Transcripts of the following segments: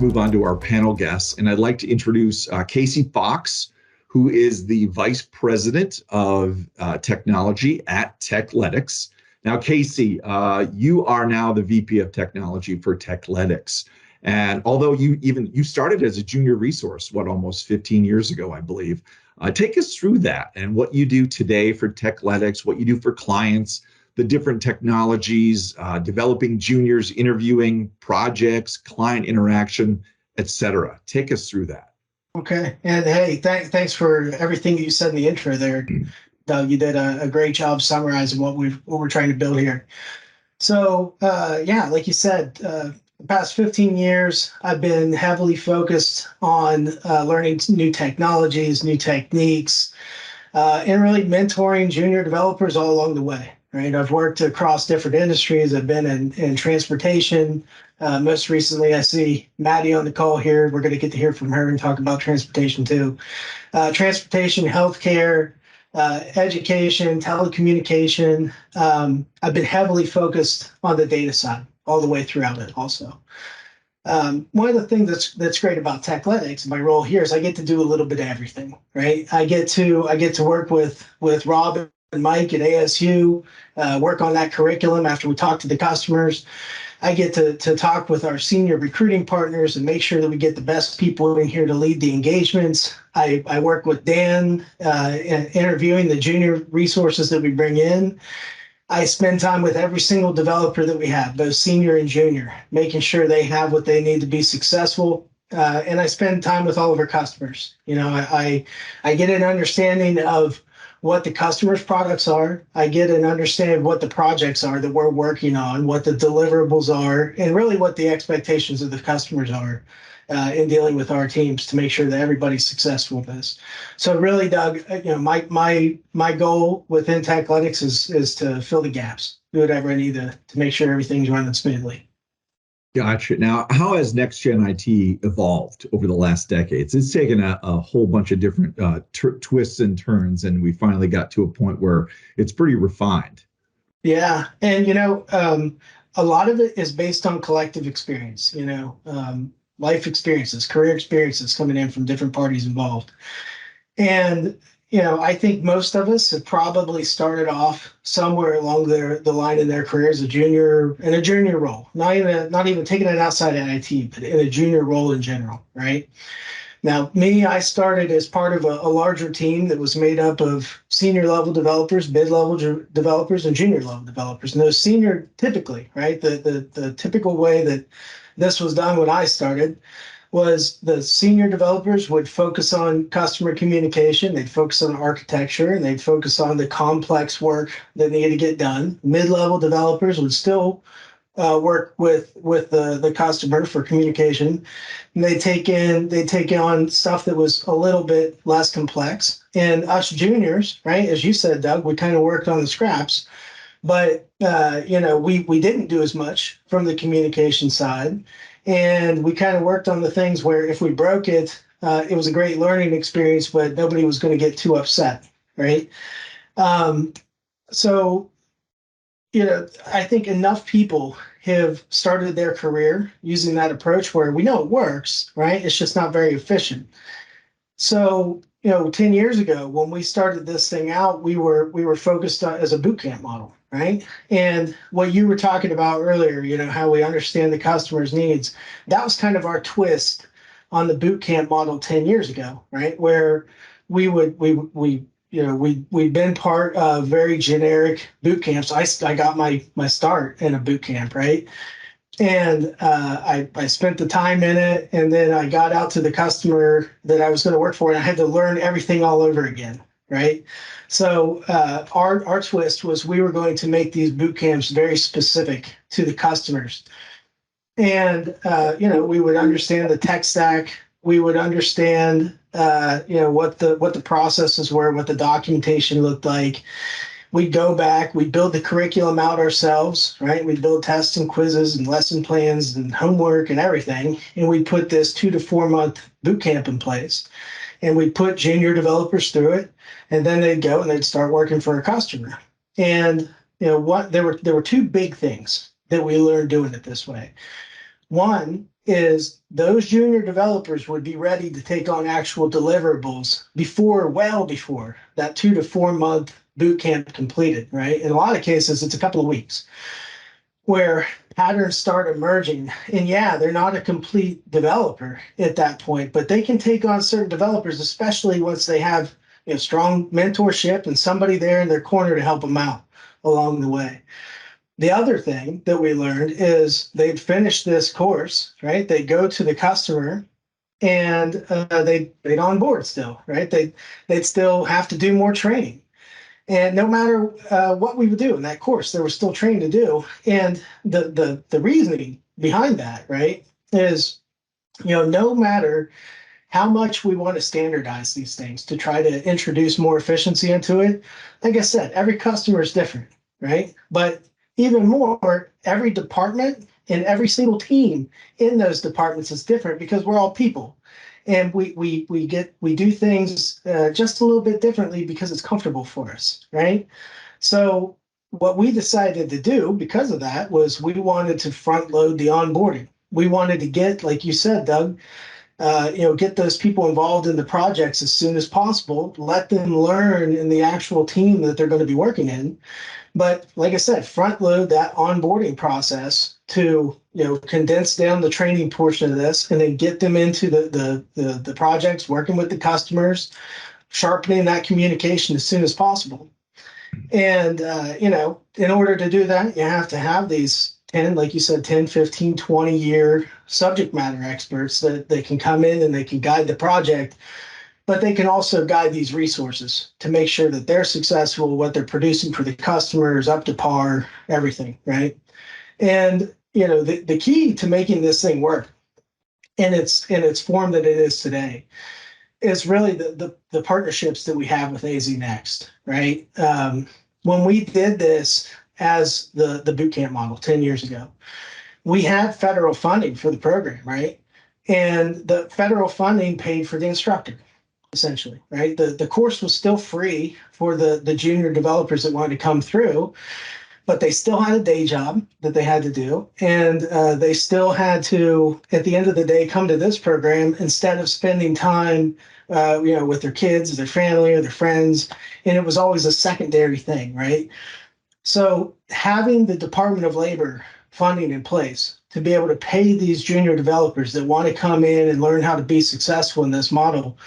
move on to our panel guests. And I'd like to introduce Casey Fox, who is the Vice President of Technology at Techletics. Now, Casey, you are now the VP of Technology for Techletics. And although you started as a junior resource, almost 15 years ago, I believe, take us through that and what you do today for Techletics, what you do for clients, the different technologies, developing juniors, interviewing, projects, client interaction, et cetera. Take us through that. Okay. And hey, thanks for everything you said in the intro there, Doug. You did a great job summarizing what we're trying to build here. So yeah, like you said, the past 15 years, I've been heavily focused on learning new technologies, new techniques, and really mentoring junior developers all along the way. Right. I've worked across different industries. I've been in transportation. Most recently, I see Maddie on the call here. We're going to get to hear from her and talk about transportation too. Transportation, healthcare, education, telecommunication. I've been heavily focused on the data side all the way throughout it also. One of the things that's great about Techletics, my role here, is I get to do a little bit of everything, right? I get to work with Rob and Mike at ASU, work on that curriculum after we talk to the customers. I get to talk with our senior recruiting partners and make sure that we get the best people in here to lead the engagements. I work with Dan interviewing the junior resources that we bring in. I spend time with every single developer that we have, both senior and junior, making sure they have what they need to be successful. And I spend time with all of our customers. You know, I get an understanding of what the customer's products are. I get an understanding of what the projects are that we're working on, what the deliverables are, and really what the expectations of the customers are in dealing with our teams to make sure that everybody's successful with this. So really, Doug, you know, my goal within Techletics is to fill the gaps, do whatever I need to make sure everything's running smoothly. Gotcha. Now, how has Next Gen IT evolved over the last decades? It's taken a whole bunch of different twists and turns, and we finally got to a point where it's pretty refined. Yeah. And, you know, a lot of it is based on collective experience, you know, life experiences, career experiences coming in from different parties involved. And, you know, I think most of us have probably started off somewhere along the line in their career as a junior role, not even taking it outside of IT, but in a junior role in general, right? Now, I started as part of a larger team that was made up of senior level developers, mid level developers, and junior level developers. And those senior, typically, right, the typical way that this was done when I started was the senior developers would focus on customer communication, they'd focus on architecture, and they'd focus on the complex work that needed to get done. Mid-level developers would still work with the customer for communication, and they take on stuff that was a little bit less complex. And us juniors, right, as you said, Doug, we kind of worked on the scraps, but you know, we didn't do as much from the communication side. And we kind of worked on the things where if we broke it, it was a great learning experience, but nobody was going to get too upset, right? So, you know, I think enough people have started their career using that approach where we know it works, right? It's just not very efficient. So, you know, 10 years ago, when we started this thing out, we were focused on as a boot camp model, right? And what you were talking about earlier, you know, how we understand the customer's needs, that was kind of our twist on the boot camp model 10 years ago, right? Where we'd been part of very generic boot camps. I got my start in a boot camp, right? And I spent the time in it, and then I got out to the customer that I was going to work for, and I had to learn everything all over again, right? So our twist was we were going to make these boot camps very specific to the customers. And, you know, we would understand the tech stack. We would understand, you know, what the processes were, what the documentation looked like. We'd go back, we'd build the curriculum out ourselves, right? We'd build tests and quizzes and lesson plans and homework and everything. And we'd put this 2 to 4 month boot camp in place. And we'd put junior developers through it. And then they'd go and they'd start working for a customer. And, you know, there were 2 big things that we learned doing it this way. One is those junior developers would be ready to take on actual deliverables well before that 2 to 4 month boot camp completed, right? In a lot of cases, it's a couple of weeks where patterns start emerging. And yeah, they're not a complete developer at that point, but they can take on certain developers, especially once they have strong mentorship and somebody there in their corner to help them out along the way. The other thing that we learned is they'd finish this course, right? They'd go to the customer and they'd onboard still, right? They'd still have to do more training. And no matter what we would do in that course, there was still training to do. And the reasoning behind that, right, is, no matter how much we want to standardize these things to try to introduce more efficiency into it, like I said, every customer is different, right? But even more, every department and every single team in those departments is different because we're all people. And we do things just a little bit differently because it's comfortable for us, right? So what we decided to do because of that was we wanted to front load the onboarding. We wanted to get, like you said, Doug, get those people involved in the projects as soon as possible, let them learn in the actual team that they're going to be working in. But like I said, front load that onboarding process to condense down the training portion of this, and then get them into the projects, working with the customers, sharpening that communication as soon as possible. And in order to do that, you have to have these 10, like you said, 10, 15, 20-year subject matter experts that they can come in and they can guide the project. But they can also guide these resources to make sure that they're successful, what they're producing for the customers, up to par, everything, right? And the key to making this thing work in its form that it is today is really the partnerships that we have with AZNext, right? When we did this as the bootcamp model 10 years ago, we had federal funding for the program, right? And the federal funding paid for the instructor, essentially, right? The course was still free for the junior developers that wanted to come through, but they still had a day job that they had to do. And they still had to, at the end of the day, come to this program instead of spending time, with their kids, their family, or their friends. And it was always a secondary thing, right? So having the Department of Labor funding in place to be able to pay these junior developers that want to come in and learn how to be successful in this model,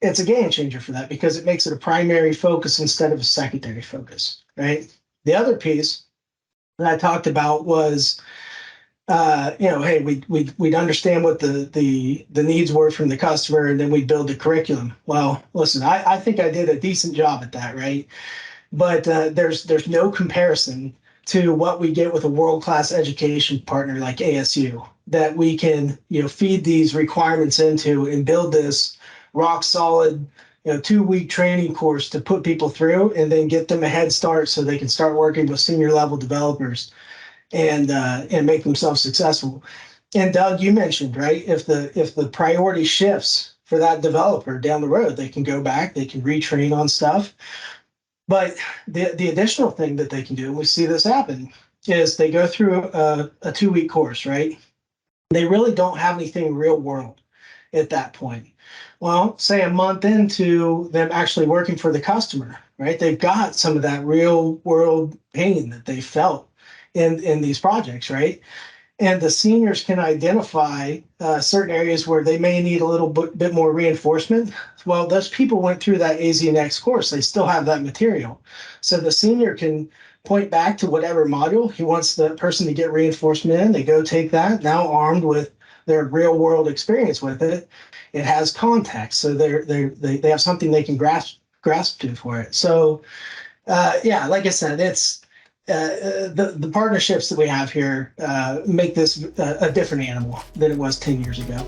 it's a game changer for that because it makes it a primary focus instead of a secondary focus, right? The other piece that I talked about was, hey, we'd understand what the needs were from the customer, and then we'd build the curriculum. Well, listen, I think I did a decent job at that, right? But there's no comparison to what we get with a world-class education partner like ASU that we can feed these requirements into and build this rock solid 2-week training course to put people through and then get them a head start so they can start working with senior level developers and make themselves successful. And Doug, you mentioned, right, if the priority shifts for that developer down the road, they can go back, they can retrain on stuff. But the additional thing that they can do, and we see this happen, is they go through a 2-week course, right? They really don't have anything real world at that point. Well, say a month into them actually working for the customer, right? They've got some of that real world pain that they felt in these projects, right? And the seniors can identify certain areas where they may need a little bit more reinforcement. Well, those people went through that AZNext course. They still have that material. So the senior can point back to whatever module he wants the person to get reinforcement in. They go take that, now armed with their real world experience with it. It has context. So they have something they can grasp to for it. So like I said, it's the partnerships that we have here make this a different animal than it was 10 years ago.